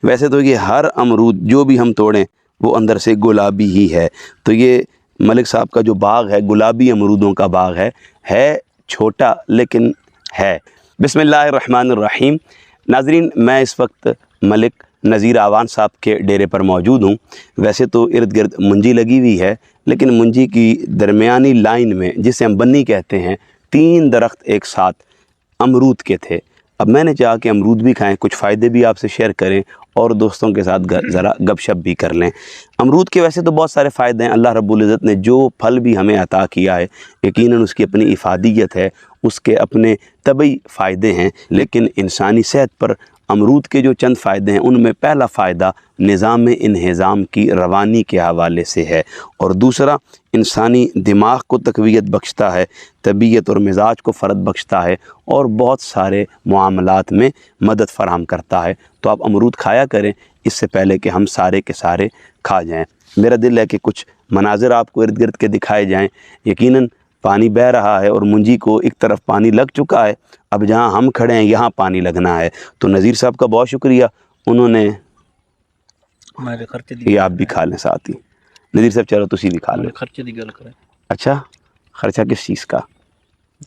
ویسے تو یہ ہر امرود جو بھی ہم توڑیں وہ اندر سے گلابی ہی ہے، تو یہ ملک صاحب کا جو باغ ہے گلابی امرودوں کا باغ ہے چھوٹا لیکن ہے۔ بسم اللہ الرحمن الرحیم۔ ناظرین، میں اس وقت ملک نذیر آوان صاحب کے ڈیرے پر موجود ہوں۔ ویسے تو ارد گرد منجی لگی ہوئی ہے، لیکن منجی کی درمیانی لائن میں، جسے ہم بنی کہتے ہیں، 3 درخت ایک ساتھ امرود کے تھے۔ اب میں نے چاہا کہ امرود بھی کھائیں، کچھ فائدے بھی آپ سے شیئر کریں اور دوستوں کے ساتھ ذرا گپ شپ بھی کر لیں۔ امرود کے ویسے تو بہت سارے فائدے ہیں، اللہ رب العزت نے جو پھل بھی ہمیں عطا کیا ہے یقیناً اس کی اپنی افادیت ہے، اس کے اپنے طبعی فائدے ہیں، لیکن انسانی صحت پر امرود کے جو چند فائدے ہیں ان میں پہلا فائدہ نظام انہضام کی روانی کے حوالے سے ہے، اور دوسرا انسانی دماغ کو تقویت بخشتا ہے، طبیعت اور مزاج کو فرد بخشتا ہے، اور بہت سارے معاملات میں مدد فراہم کرتا ہے۔ تو آپ امرود کھایا کریں اس سے پہلے کہ ہم سارے کے سارے کھا جائیں۔ میرا دل ہے کہ کچھ مناظر آپ کو ارد گرد کے دکھائے جائیں۔ یقیناً پانی بہہ رہا ہے اور منجی کو ایک طرف پانی لگ چکا ہے، اب جہاں ہم کھڑے ہیں یہاں پانی لگنا ہے۔ تو نذیر صاحب کا بہت شکریہ، انہوں نے ہمارے خرچے دی یہ آپ بھی کھا لیں ساتھ ہی۔ نذیر صاحب چلو تسی بھی کھا لیں۔ خرچے دی گل کریں، اچھا، خرچہ کس چیز کا؟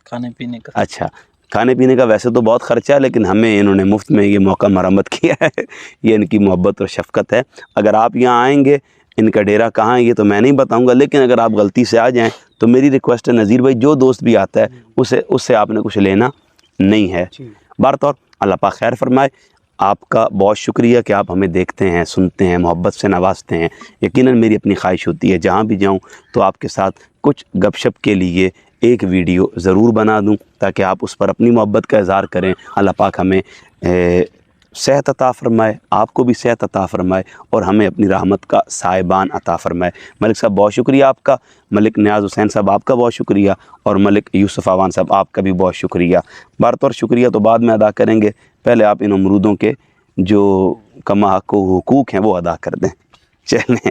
کھانے پینے کا۔ اچھا، کھانے پینے کا ویسے تو بہت خرچہ ہے، لیکن ہمیں انہوں نے مفت میں یہ موقع مرمت کیا ہے، یہ ان کی محبت اور شفقت ہے۔ اگر آپ یہاں آئیں گے، ان کا ڈیرہ کہاں ہے یہ تو میں نہیں بتاؤں گا، لیکن اگر آپ غلطی سے آ جائیں تو میری ریکویسٹ ہے نذیر بھائی، جو دوست بھی آتا ہے اس سے آپ نے کچھ لینا نہیں ہے۔ بار طور اللہ پاک خیر فرمائے۔ آپ کا بہت شکریہ کہ آپ ہمیں دیکھتے ہیں، سنتے ہیں، محبت سے نوازتے ہیں۔ یقیناً میری اپنی خواہش ہوتی ہے جہاں بھی جاؤں تو آپ کے ساتھ کچھ گپ شپ کے لیے ایک ویڈیو ضرور بنا دوں تاکہ آپ اس پر اپنی محبت کا اظہار کریں۔ اللہ پاک ہمیں صحت عطا فرمائے، آپ کو بھی صحت عطا فرمائے، اور ہمیں اپنی رحمت کا سائبان عطا فرمائے۔ ملک صاحب بہت شکریہ آپ کا، ملک نیاز حسین صاحب آپ کا بہت شکریہ، اور ملک یوسف آوان صاحب آپ کا بھی بہت شکریہ۔ بار طور شکریہ تو بعد میں ادا کریں گے، پہلے آپ ان امرودوں کے جو کما حق و حقوق ہیں وہ ادا کر دیں۔ چلیں۔